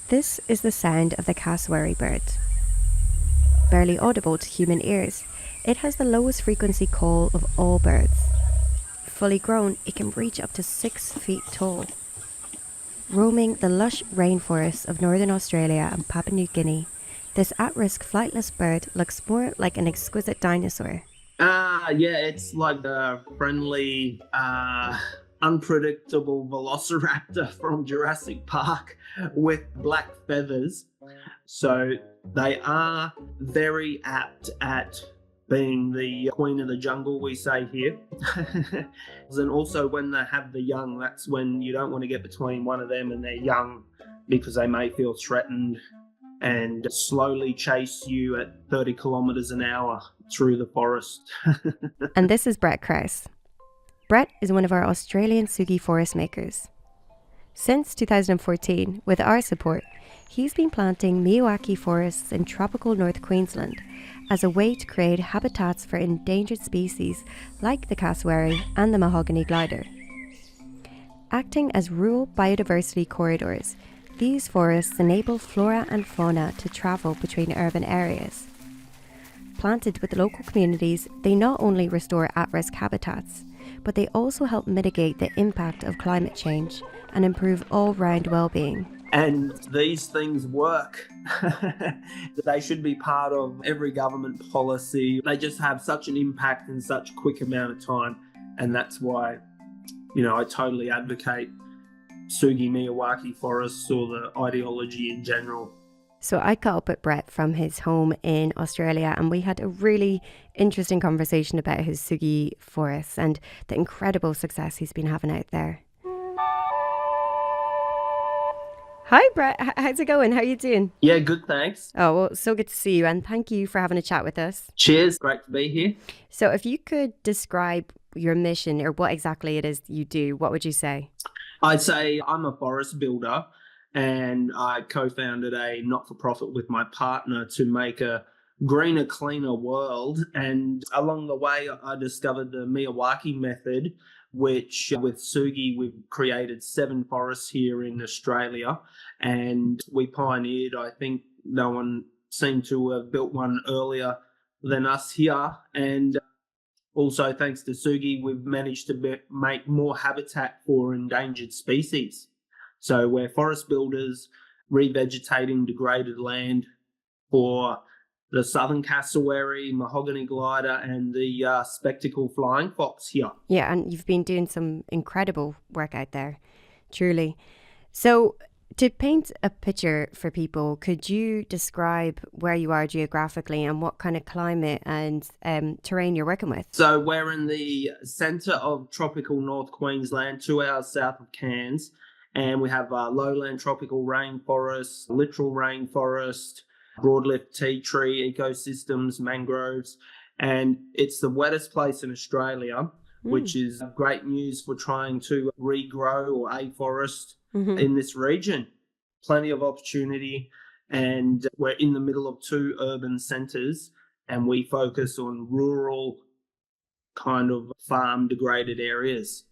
This is the sound of the cassowary bird. Barely audible to human ears, it has the lowest frequency call of all birds. Fully grown, it can reach up to 6 feet tall. Roaming the lush rainforests of northern Australia and Papua New Guinea, this at-risk flightless bird looks more like an exquisite dinosaur. Yeah, it's like a friendly, unpredictable velociraptor from Jurassic Park with black feathers. So they are very apt at being the queen of the jungle, we say here. And also when they have the young, that's when you don't want to get between one of them and their young, because they may feel threatened and slowly chase you at 30 kilometers an hour through the forest. And this is Brett Krause. Brett is one of our Australian SUGi forest makers. Since 2014, with our support, he's been planting Miyawaki forests in tropical North Queensland as a way to create habitats for endangered species like the cassowary and the Mahogany Glider. Acting as rural biodiversity corridors, these forests enable flora and fauna to travel between urban areas. Planted with local communities, they not only restore at-risk habitats, but they also help mitigate the impact of climate change and improve all-round well-being. And these things work. They should be part of every government policy. They just have such an impact in such a quick amount of time. And that's why, I totally advocate SUGi Miyawaki forests or the ideology in general. So I caught up with Brett from his home in Australia, and we had a really interesting conversation about his SUGi forests and the incredible success he's been having out there. Hi Brett, how's it going? How are you doing? Yeah, good, thanks. Oh, well, so good to see you, and thank you for having a chat with us. Cheers, great to be here. So if you could describe your mission or what exactly it is you do, what would you say? I'd say I'm a forest builder, and I co-founded a not-for-profit with my partner to make a greener, cleaner world. And along the way, I discovered the Miyawaki method, which with SUGi, we've created 7 forests here in Australia. And we pioneered, I think no one seemed to have built one earlier than us here. And also, thanks to SUGi, we've managed to make more habitat for endangered species. So we're forest builders, revegetating degraded land for the southern cassowary, Mahogany Glider, and the spectacle flying fox here. Yeah, and you've been doing some incredible work out there, truly. So to paint a picture for people, could you describe where you are geographically and what kind of climate and terrain you're working with? So we're in the centre of tropical North Queensland, 2 hours south of Cairns, and we have lowland tropical rainforests, littoral rainforest, broadleaf tea tree ecosystems, mangroves, and it's the wettest place in Australia, which is great news for trying to regrow or afforest in this region. Plenty of opportunity, and we're in the middle of 2 urban centres, and we focus on rural kind of farm degraded areas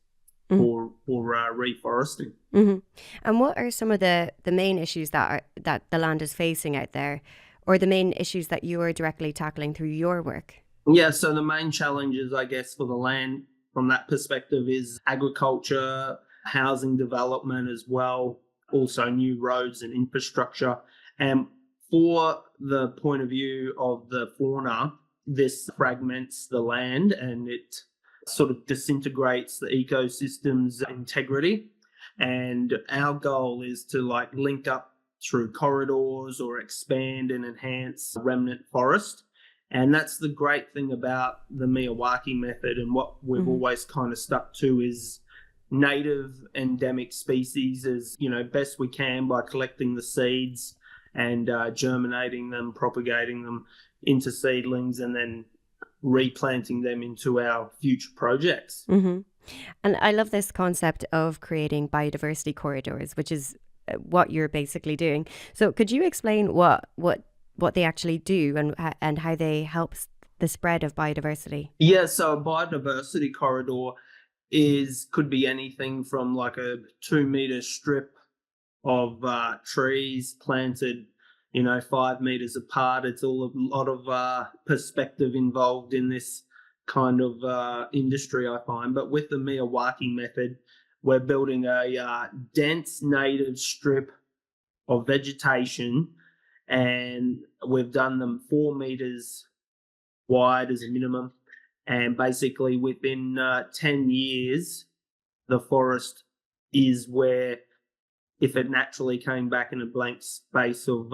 for reforesting. And what are some of the main issues that the land is facing out there, or the main issues that you are directly tackling through your work? Yeah, so the main challenges, I guess, for the land from that perspective is agriculture, housing development as well, also new roads and infrastructure. And for the point of view of the fauna, this fragments the land and it sort of disintegrates the ecosystem's integrity. And our goal is to link up through corridors or expand and enhance remnant forest. And that's the great thing about the Miyawaki method, and what we've always kind of stuck to is native endemic species as best we can by collecting the seeds and germinating them, propagating them into seedlings, and then replanting them into our future projects. And I love this concept of creating biodiversity corridors, which is what you're basically doing. So could you explain what they actually do and how they help the spread of biodiversity? Yeah, so a biodiversity corridor could be anything from like a 2-meter strip of trees planted, 5 meters apart. It's a lot of perspective involved in this kind of industry, I find. But with the Miyawaki method, we're building a dense native strip of vegetation, and we've done them 4 meters wide as a minimum. And basically, within 10 years, the forest is where, if it naturally came back in a blank space of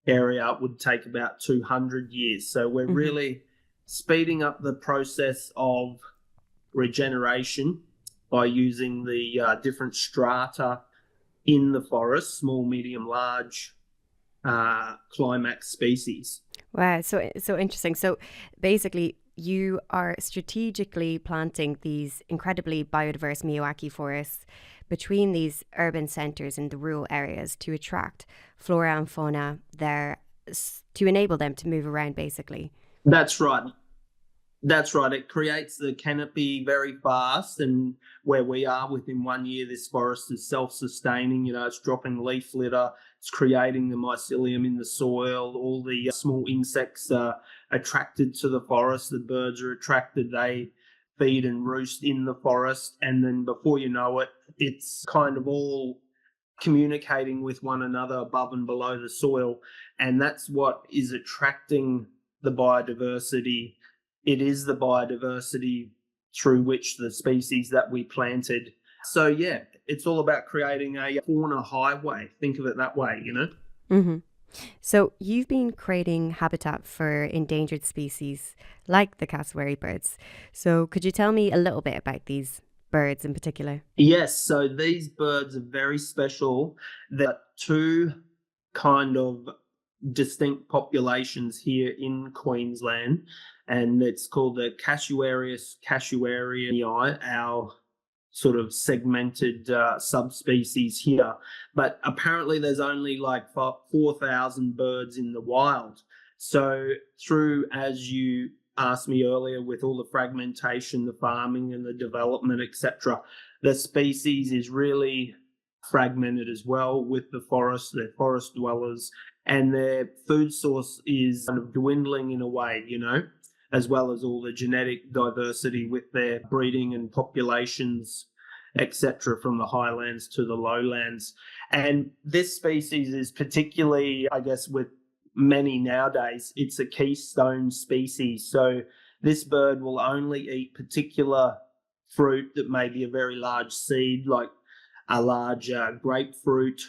area, it would take about 200 years. So we're really speeding up the process of regeneration by using the different strata in the forest, small, medium, large, climax species. Wow, so interesting. So basically, you are strategically planting these incredibly biodiverse Miyawaki forests between these urban centres and the rural areas to attract flora and fauna there, to enable them to move around, basically. That's right. That's right. It creates the canopy very fast, and where we are, within 1 year, this forest is self-sustaining. It's dropping leaf litter, it's creating the mycelium in the soil. All the small insects are attracted to the forest. The birds are attracted. They feed and roost in the forest, and then before you know it, it's kind of all communicating with one another above and below the soil, and that's what is attracting the biodiversity. It is the biodiversity through which the species that we planted. So yeah, it's all about creating a fauna highway. Think of it that way, Mm-hmm. So you've been creating habitat for endangered species like the cassowary birds. So could you tell me a little bit about these birds in particular? Yes, so these birds are very special. There are two kind of distinct populations here in Queensland, and it's called the Cassowary, our sort of segmented subspecies here. But apparently there's only like 4,000 birds in the wild. So through, as you asked me earlier, with all the fragmentation, the farming and the development, etc., the species is really fragmented as well with the forest, they're forest dwellers, and their food source is kind of dwindling in a way, as well as all the genetic diversity with their breeding and populations, etc., from the highlands to the lowlands. And this species is particularly, I guess, with many nowadays, it's a keystone species. So this bird will only eat particular fruit that may be a very large seed, like a large grapefruit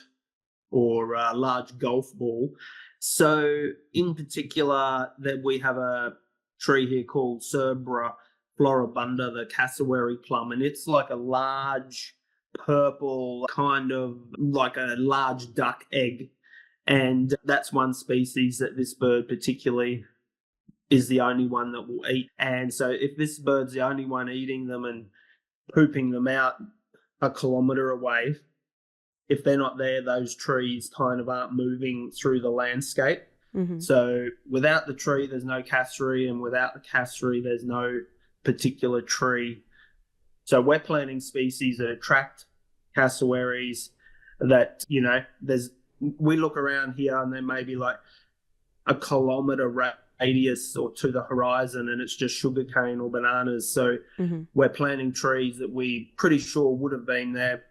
or a large golf ball. So in particular, that we have a tree here called Cerbera floribunda, the cassowary plum, and it's like a large purple, kind of like a large duck egg. And that's one species that this bird particularly is the only one that will eat. And so if this bird's the only one eating them and pooping them out a kilometre away, if they're not there, those trees kind of aren't moving through the landscape. So without the tree, there's no cassowary, and without the cassowary, there's no particular tree. So we're planting species that attract cassowaries, that, we look around here and there may be like a kilometre radius or to the horizon, and it's just sugarcane or bananas. So we're planting trees that we pretty sure would have been there,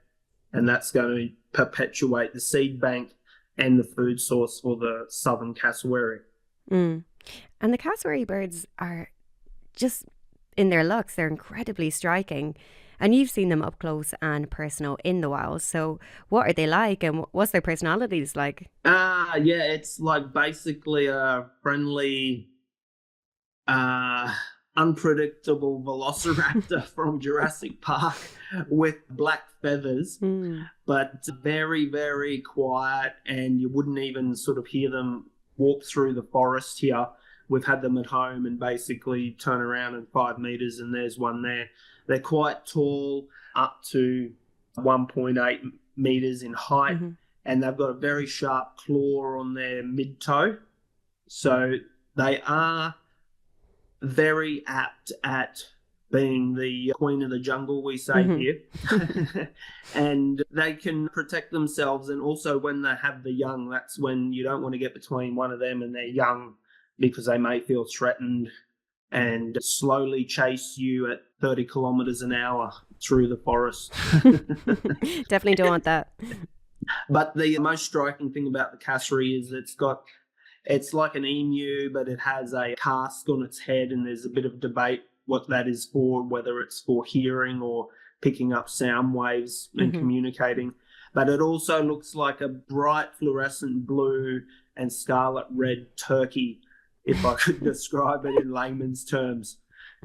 and that's going to perpetuate the seed bank and the food source for the southern cassowary. And the cassowary birds are just, in their looks, they're incredibly striking. And you've seen them up close and personal in the wild. So what are they like, and what's their personalities like? Yeah, it's like basically a friendly, unpredictable velociraptor from Jurassic Park with black feathers, but very, very quiet, and you wouldn't even sort of hear them walk through the forest here. We've had them at home and basically turn around in 5 meters and there's one there. They're quite tall, up to 1.8 meters in height, and they've got a very sharp claw on their mid-toe. So they are very apt at being the queen of the jungle, we say here. And they can protect themselves. And also when they have the young, that's when you don't want to get between one of them and their young, because they may feel threatened and slowly chase you at 30 kilometers an hour through the forest. Definitely don't want that. But the most striking thing about the cassowary is it's like an emu, but it has a cask on its head, and there's a bit of debate what that is for, whether it's for hearing or picking up sound waves and communicating. But it also looks like a bright fluorescent blue and scarlet red turkey, if I could describe it in layman's terms.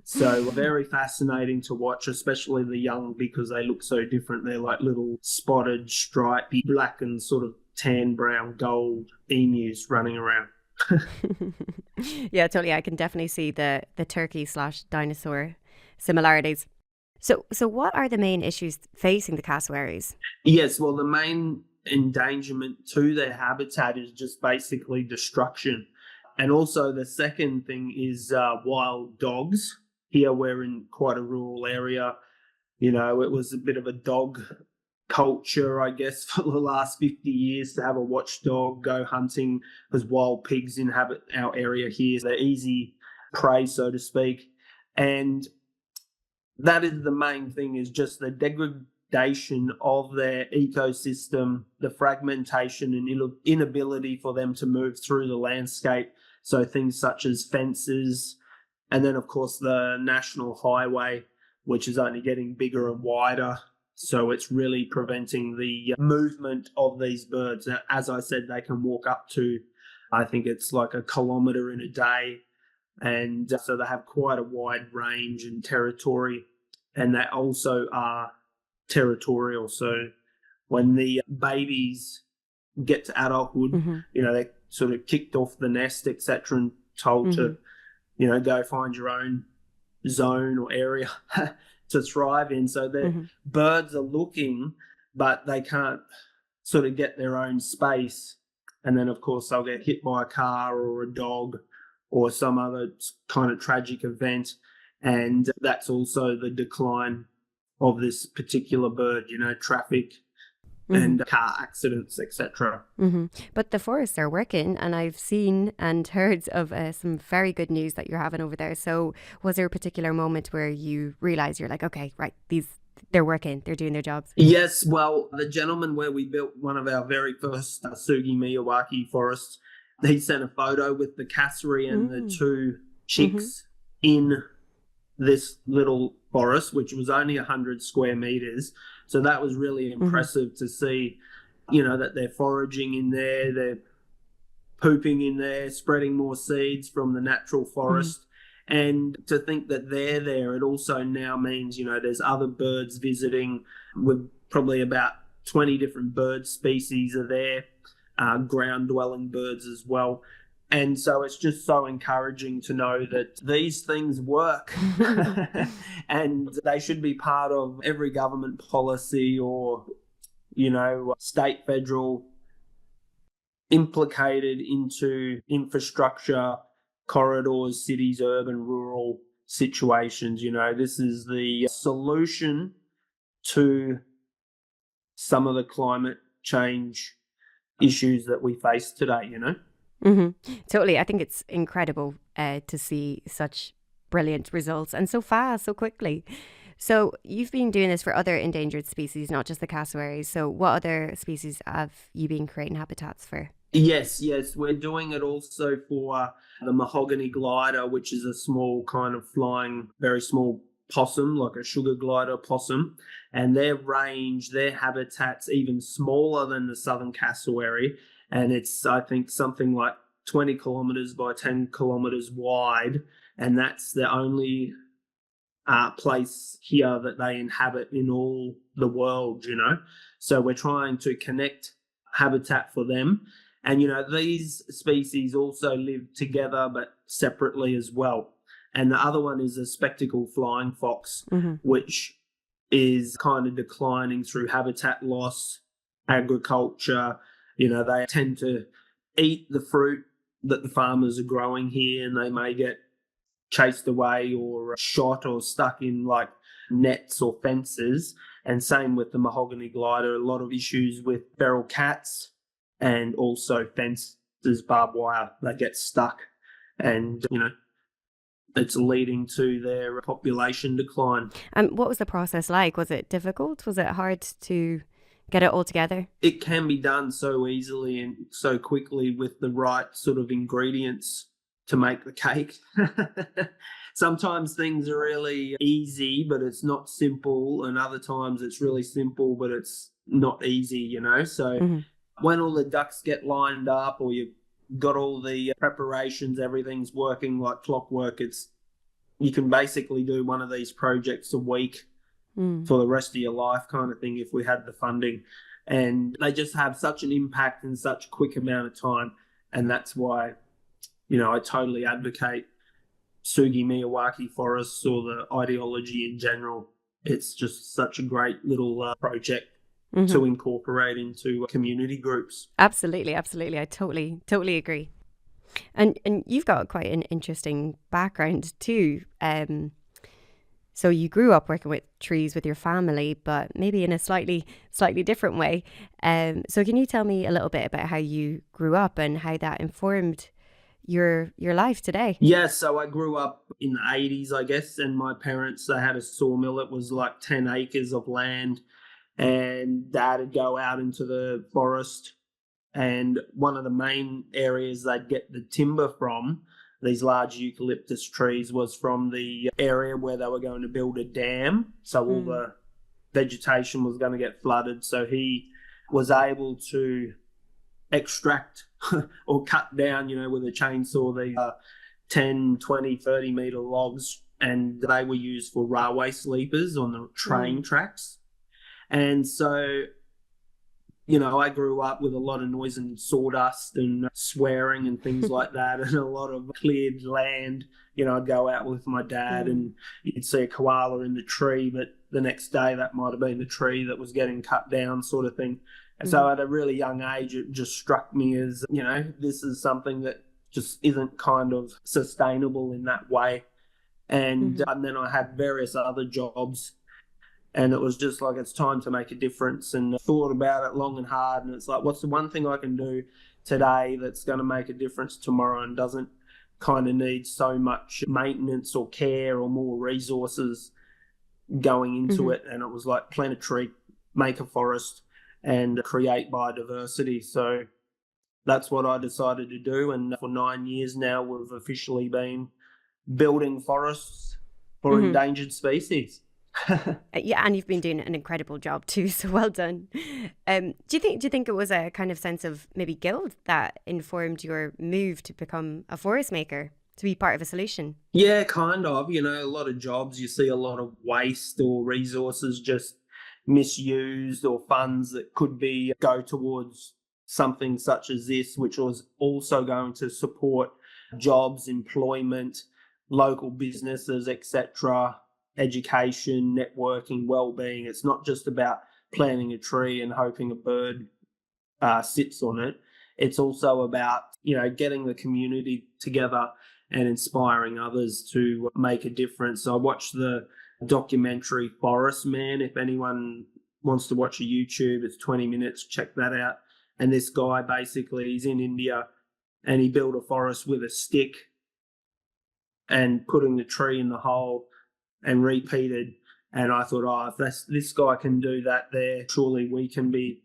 So very fascinating to watch, especially the young, because they look so different. They're like little spotted, stripy, black and sort of tan, brown, gold emus running around. Yeah, totally. I can definitely see the turkey/dinosaur similarities. So what are the main issues facing the cassowaries? Yes, well, the main endangerment to their habitat is just basically destruction. And also the second thing is wild dogs. Here we're in quite a rural area. You know, it was a bit of a dog culture, I guess, for the last 50 years to have a watchdog go hunting, because wild pigs inhabit our area here. They're easy prey, so to speak. And that is the main thing, is just the degradation of their ecosystem, the fragmentation and inability for them to move through the landscape. So things such as fences, and then of course the national highway, which is only getting bigger and wider. So it's really preventing the movement of these birds. As I said, they can walk up to, I think it's like 1 kilometre in a day. And so they have quite a wide range and territory. And they also are territorial. So when the babies get to adulthood, you know, they're sort of kicked off the nest, etc., and told to, you know, go find your own zone or area to thrive in. So the birds are looking, but they can't sort of get their own space. And then, of course, they'll get hit by a car or a dog or some other kind of tragic event. And that's also the decline of this particular bird, you know, traffic and car accidents, etc. But the forests are working, and I've seen and heard of some very good news that you're having over there. So was there a particular moment where you realised, you're like, okay, right, they're working, they're doing their jobs? Yes, well, the gentleman where we built one of our very first SUGi Miyawaki forests, he sent a photo with the cassowary and the 2 chicks in this little forest, which was only 100 square meters. So that was really impressive to see, you know, that they're foraging in there, they're pooping in there, spreading more seeds from the natural forest. And to think that they're there, it also now means, you know, there's other birds visiting. With probably about 20 different bird species are there, ground-dwelling birds as well. And so it's just so encouraging to know that these things work and they should be part of every government policy or, you know, state, federal, implicated into infrastructure, corridors, cities, urban, rural situations. You know, this is the solution to some of the climate change issues that we face today, you know? Totally. I think it's incredible to see such brilliant results and so fast, so quickly. So you've been doing this for other endangered species, not just the cassowaries. So what other species have you been creating habitats for? Yes. We're doing it also for the Mahogany Glider, which is a small kind of flying, very small possum, like a SUGi glider possum. And their range, their habitat's even smaller than the southern cassowary. And it's, I think, something like 20 kilometres by 10 kilometres wide. And that's the only place here that they inhabit in all the world, you know. So we're trying to connect habitat for them. And, you know, these species also live together but separately as well. And the other one is a spectacled flying fox, which is kind of declining through habitat loss, agriculture. You know, they tend to eat the fruit that the farmers are growing here, and they may get chased away or shot or stuck in like nets or fences. And same with the Mahogany Glider, a lot of issues with feral cats and also fences, barbed wire. They get stuck and, it's leading to their population decline. And what was the process like? Was it difficult? Was it hard to get it all together? It can be done so easily and so quickly with the right sort of ingredients to make the cake. Sometimes things are really easy, but it's not simple. And other times it's really simple, but it's not easy, So when all the ducks get lined up or you've got all the preparations, everything's working like clockwork, you can basically do one of these projects a week for the rest of your life kind of thing if we had the funding. And they just have such an impact in such a quick amount of time. And that's why, I totally advocate SUGi Miyawaki forests or the ideology in general. It's just such a great little project to incorporate into community groups. Absolutely. I totally agree. And you've got quite an interesting background too. So you grew up working with trees with your family, but maybe in a slightly different way. So can you tell me a little bit about how you grew up and how that informed your life today? Yeah, so I grew up in the 80s, I guess, and my parents, they had a sawmill. It was like 10 acres of land, and Dad would go out into the forest, and one of the main areas they'd get the timber from, these large eucalyptus trees, was from the area where they were going to build a dam. So all the vegetation was going to get flooded. So he was able to extract or cut down, with a chainsaw, the 10, 20, 30 metre logs, and they were used for railway sleepers on the train tracks. And so, I grew up with a lot of noise and sawdust and swearing and things like that, and a lot of cleared land. I'd go out with my dad and you'd see a koala in the tree, but the next day that might have been the tree that was getting cut down, sort of thing. And so at a really young age, it just struck me as, this is something that just isn't kind of sustainable in that way. And then I had various other jobs, and it was just like, it's time to make a difference. And I thought about it long and hard, and it's like, what's the one thing I can do today that's going to make a difference tomorrow and doesn't kind of need so much maintenance or care or more resources going into it? And it was like, plant a tree, make a forest, and create biodiversity. So that's what I decided to do. And for 9 years now, we've officially been building forests for endangered species. Yeah, and you've been doing an incredible job too, so well done. Do you think it was a kind of sense of maybe guilt that informed your move to become a forest maker, to be part of a solution? Yeah, kind of. A lot of jobs, you see a lot of waste or resources just misused, or funds that could go towards something such as this, which was also going to support jobs, employment, local businesses, etc., education, networking, well-being. It's not just about planting a tree and hoping a bird sits on it. It's also about, getting the community together and inspiring others to make a difference. So I watched the documentary Forest Man. If anyone wants to watch a YouTube, it's 20 minutes, check that out. And this guy, basically, he's in India and he built a forest with a stick and putting the tree in the hole and repeated. And I thought, if this guy can do that there, surely we can be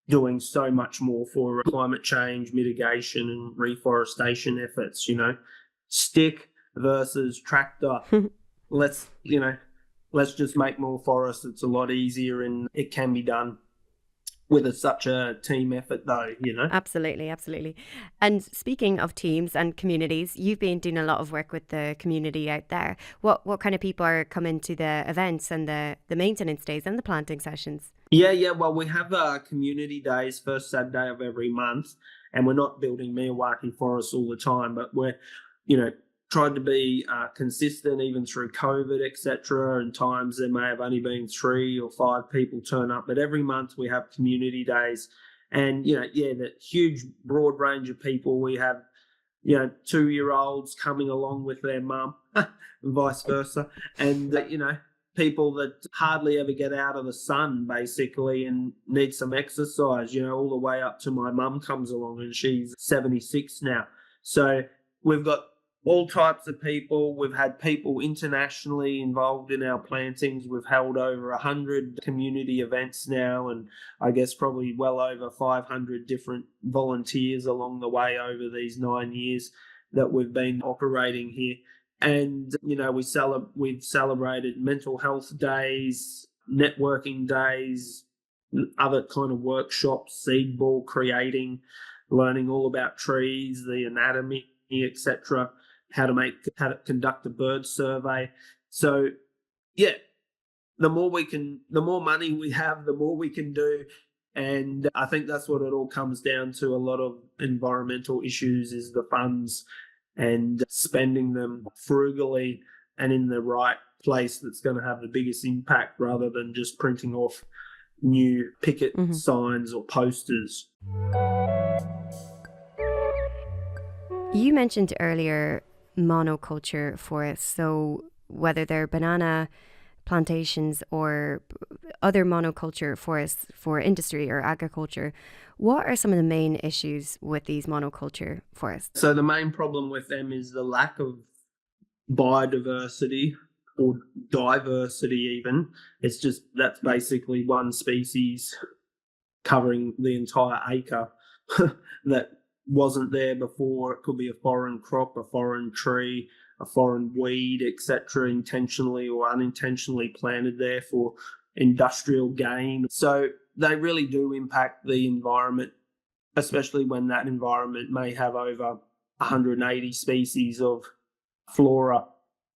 doing so much more for climate change mitigation and reforestation efforts. Stick versus tractor. Let's just make more forests. It's a lot easier, and it can be done with such a team effort, though. Absolutely. And speaking of teams and communities, you've been doing a lot of work with the community out there. What kind of people are coming to the events and the maintenance days and the planting sessions? Yeah. Well, we have community days first Saturday of every month, and we're not building Miyawaki forests all the time, but we're tried to be consistent even through COVID, etc. And times there may have only been 3 or 5 people turn up, but every month we have community days. And the huge broad range of people. We have 2-year-olds coming along with their mum, vice versa. And, people that hardly ever get out of the sun basically and need some exercise, all the way up to my mum comes along and she's 76 now. So we've got all types of people. We've had people internationally involved in our plantings. We've held over 100 community events now, and I guess probably well over 500 different volunteers along the way over these 9 years that we've been operating here. And, we've celebrated mental health days, networking days, other kind of workshops, seed ball creating, learning all about trees, the anatomy, etc., how to conduct a bird survey. So, yeah, the more money we have, the more we can do. And I think that's what it all comes down to. A lot of environmental issues is the funds, and spending them frugally and in the right place that's going to have the biggest impact, rather than just printing off new picket signs or posters. You mentioned earlier monoculture forests, so whether they're banana plantations or other monoculture forests for industry or agriculture, what are some of the main issues with these monoculture forests? So the main problem with them is the lack of biodiversity or diversity even. It's just that's basically one species covering the entire acre that wasn't there before. It could be a foreign crop, a foreign tree, a foreign weed, etc., intentionally or unintentionally planted there for industrial gain. So they really do impact the environment, especially when that environment may have over 180 species of flora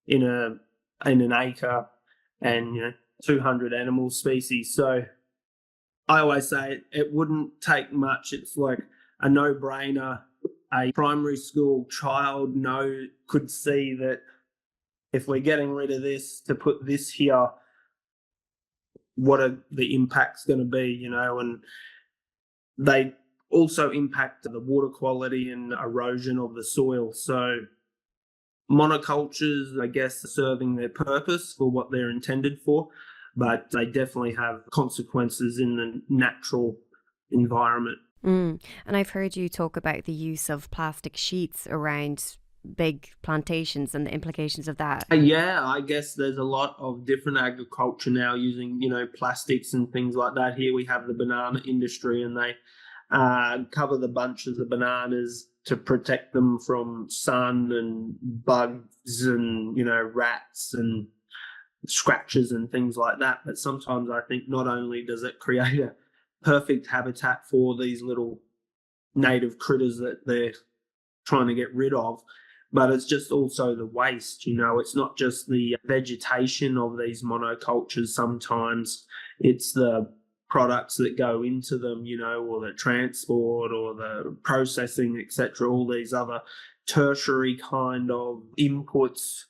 in an acre, and 200 animal species. So I always say it wouldn't take much. It's like a no-brainer. A primary school child could see that if we're getting rid of this to put this here, what are the impacts going to be, and they also impact the water quality and erosion of the soil. So monocultures, I guess, are serving their purpose for what they're intended for, but they definitely have consequences in the natural environment. And I've heard you talk about the use of plastic sheets around big plantations and the implications of that. Yeah, I guess there's a lot of different agriculture now using, plastics and things like that. Here we have the banana industry, and they cover the bunches of bananas to protect them from sun and bugs and, rats and scratches and things like that. But sometimes I think not only does it create a perfect habitat for these little native critters that they're trying to get rid of, but it's just also the waste. It's not just the vegetation of these monocultures. Sometimes it's the products that go into them, or the transport or the processing, etc. All these other tertiary kind of inputs,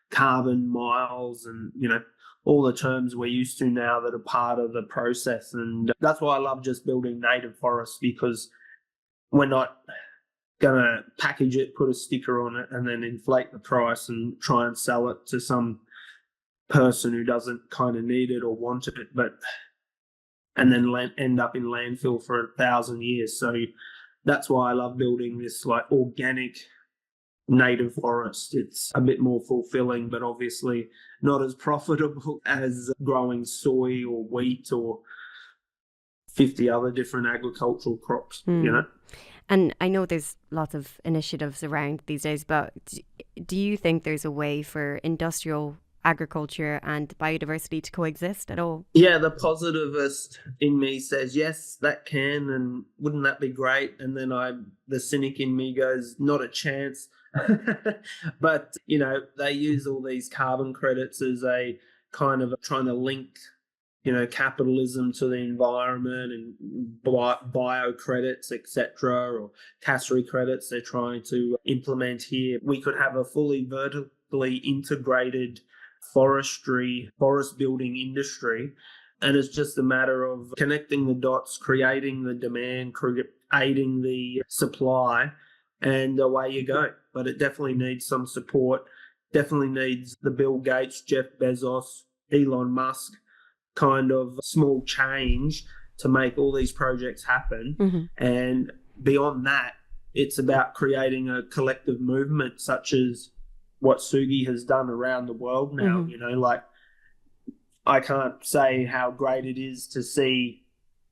carbon miles, and all the terms we're used to now that are part of the process. And that's why I love just building native forests, because we're not going to package it, put a sticker on it, and then inflate the price and try and sell it to some person who doesn't kind of need it or want it, and then end up in landfill for 1,000 years. So that's why I love building this like organic native forest. It's a bit more fulfilling, but obviously not as profitable as growing soy or wheat or 50 other different agricultural crops, And I know there's lots of initiatives around these days, but do you think there's a way for industrial agriculture and biodiversity to coexist at all? Yeah, the positivist in me says, yes, that can, and wouldn't that be great? And then the cynic in me goes, not a chance. But, they use all these carbon credits as a kind of trying to link capitalism to the environment, and bio credits, etc., or Cassowary credits they're trying to implement here. We could have a fully vertically integrated forest building industry, and it's just a matter of connecting the dots, creating the demand, creating the supply, and away you go. But it definitely needs some support. definitely needs the Bill Gates, Jeff Bezos, Elon Musk kind of small change to make all these projects happen. And beyond that, it's about creating a collective movement such as what SUGi has done around the world now. Like, I can't say how great it is to see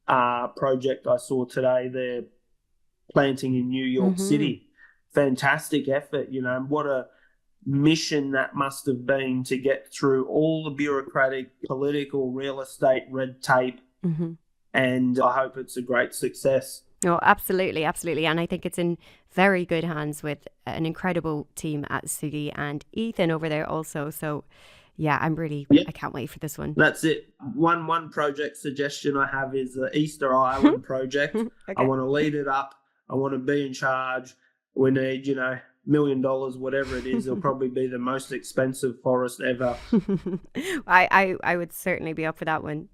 a project I saw today. They're planting in New York City. Fantastic effort, what a mission that must have been to get through all the bureaucratic, political, real estate red tape. And I hope it's a great success. Oh, absolutely, absolutely. And I think it's in very good hands with an incredible team at SUGi and Ethan over there also. So yeah, I can't wait for this one. That's it. One project suggestion I have is the Easter Island project. Okay. I want to lead it up. I want to be in charge. We need, $1 million, whatever it is. It'll probably be the most expensive forest ever. I would certainly be up for that one.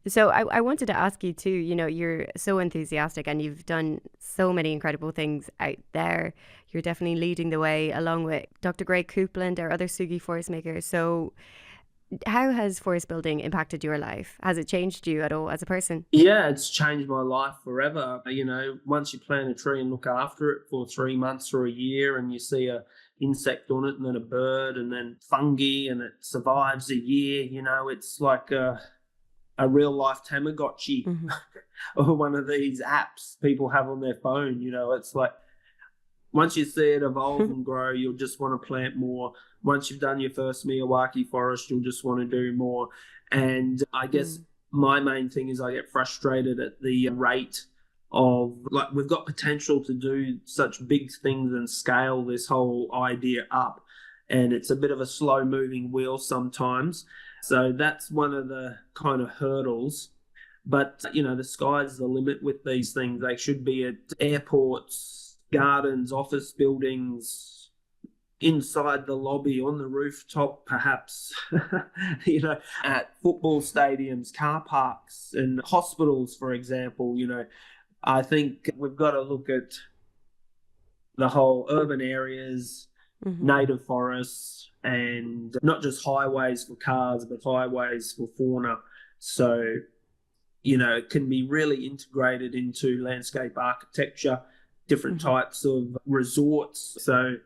So I wanted to ask you too, you're so enthusiastic and you've done so many incredible things out there. You're definitely leading the way along with Dr. Greg Coupland, our other SUGi forest maker. So how has forest building impacted your life? Has it changed you at all as a person? Yeah, it's changed my life forever. Once you plant a tree and look after it for 3 months or a year and you see a insect on it and then a bird and then fungi and it survives a year, it's like a real life Tamagotchi or one of these apps people have on their phone. It's like once you see it evolve and grow, you'll just want to plant more. Once you've done your first Miyawaki forest, you'll just want to do more. And I guess my main thing is I get frustrated at the rate of, like, we've got potential to do such big things and scale this whole idea up. And it's a bit of a slow moving wheel sometimes. So that's one of the kind of hurdles. But, the sky's the limit with these things. They should be at airports, gardens, office buildings, inside the lobby, on the rooftop, perhaps, at football stadiums, car parks and hospitals, for example. I think we've got to look at the whole urban areas, native forests, and not just highways for cars, but highways for fauna. So, it can be really integrated into landscape architecture, different types of resorts. So,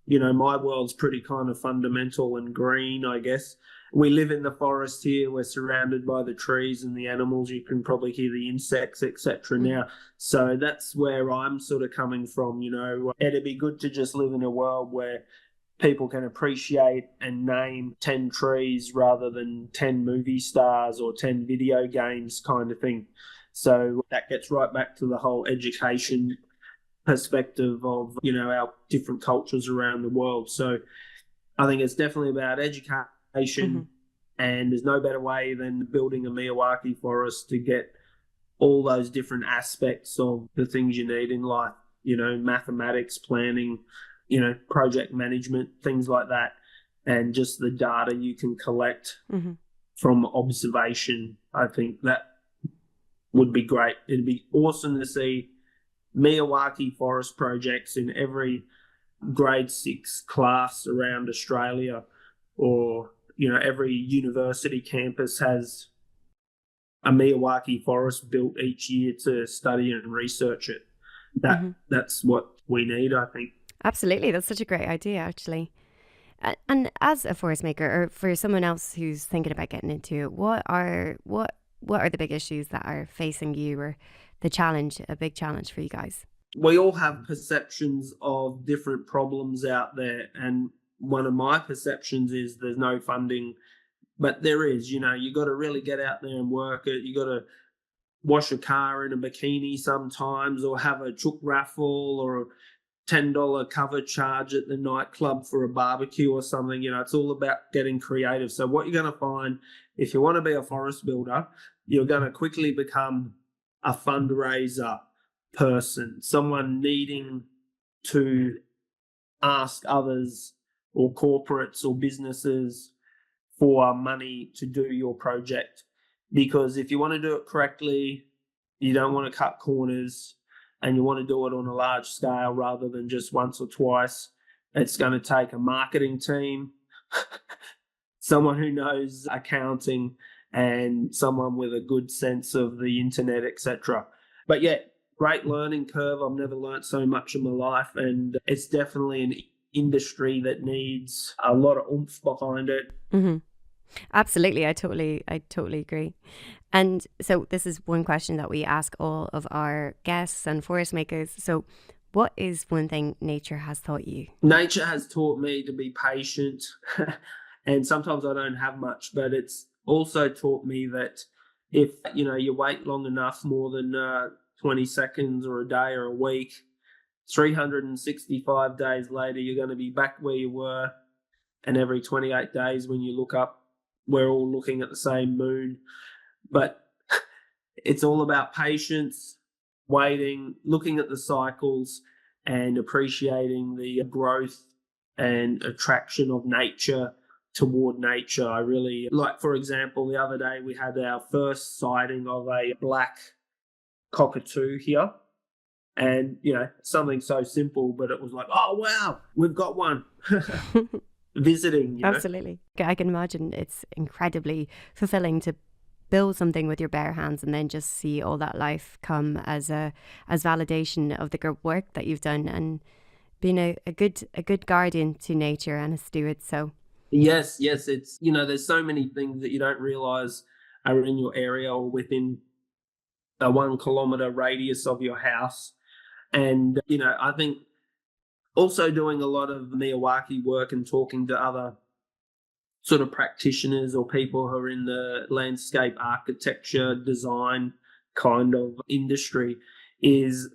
my world's pretty kind of fundamental and green, I guess. We live in the forest here. We're surrounded by the trees and the animals. You can probably hear the insects, etc. now. So that's where I'm sort of coming from. It'd be good to just live in a world where people can appreciate and name 10 trees rather than 10 movie stars or 10 video games kind of thing. So that gets right back to the whole education perspective of, our different cultures around the world. So I think it's definitely about education, and there's no better way than building a Miyawaki forest to get all those different aspects of the things you need in life, mathematics, planning, project management, things like that, and just the data you can collect from observation. I think that would be great. It'd be awesome to see Miyawaki forest projects in every grade 6 class around Australia, or every university campus has a Miyawaki forest built each year to study and research it. That's what we need, I think. Absolutely, that's such a great idea, actually. And as a forest maker, or for someone else who's thinking about getting into it, what are the big issues that are facing you, or a big challenge for you guys? We all have perceptions of different problems out there, and one of my perceptions is there's no funding, but there is. You got to really get out there and work it. You got to wash a car in a bikini sometimes, or have a chook raffle, or a $10 cover charge at the nightclub for a barbecue or something. It's all about getting creative. So what you're going to find, if you want to be a forest builder, you're going to quickly become a fundraiser person, someone needing to ask others or corporates or businesses for money to do your project. Because if you want to do it correctly, you don't want to cut corners, and you want to do it on a large scale rather than just once or twice, It's going to take a marketing team, someone who knows accounting, and someone with a good sense of the internet, etc. But yeah, great learning curve. I've never learnt so much in my life, and it's definitely an industry that needs a lot of oomph behind it. Mm-hmm. Absolutely. I totally agree. And so this is one question that we ask all of our guests and forest makers. So what is one thing nature has taught you? Nature has taught me to be patient. And sometimes I don't have much, but it's also taught me that if you wait long enough, more than 20 seconds or a day or a week, 365 days later, you're going to be back where you were. And every 28 days when you look up, we're all looking at the same moon. But it's all about patience, waiting, looking at the cycles, and appreciating the growth and attraction of nature toward nature. I really like, for example, the other day we had our first sighting of a black cockatoo here. And, something so simple, but it was like, oh, wow, we've got one. Visiting. Absolutely. I can imagine it's incredibly fulfilling to build something with your bare hands and then just see all that life come as validation of the good work that you've done and being a good guardian to nature and a steward. So yes, it's there's so many things that you don't realize are in your area or within a 1 kilometer radius of your house. And I think also doing a lot of Miyawaki work and talking to other sort of practitioners or people who are in the landscape architecture design kind of industry is,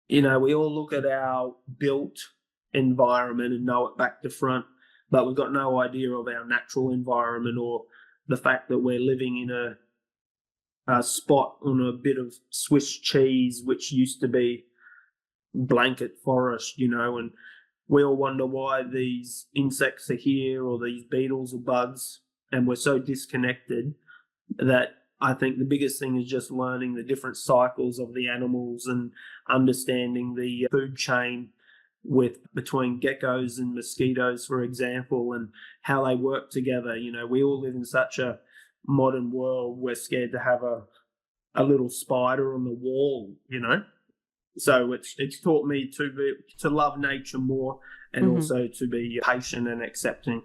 we all look at our built environment and know it back to front, but we've got no idea of our natural environment or the fact that we're living in a spot on a bit of Swiss cheese, which used to be blanket forest, and we all wonder why these insects are here or these beetles or bugs, and we're so disconnected that I think the biggest thing is just learning the different cycles of the animals and understanding the food chain between geckos and mosquitoes, for example, and how they work together. We all live in such a modern world, we're scared to have a little spider on the wall, So it's taught me to love nature more and also to be patient and accepting.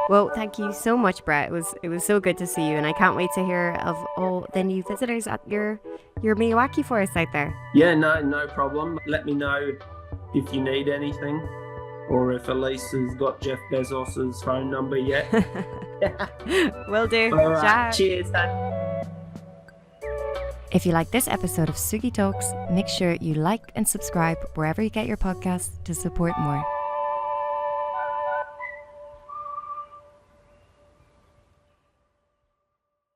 Well, thank you so much, Brett. It was so good to see you, and I can't wait to hear of all the new visitors at your Miyawaki forest out there. Yeah, no problem. Let me know if you need anything, or if Elise has got Jeff Bezos's phone number yet. Will do. All right. Ciao. Cheers. If you like this episode of SUGi Talks, make sure you like and subscribe wherever you get your podcasts to support more.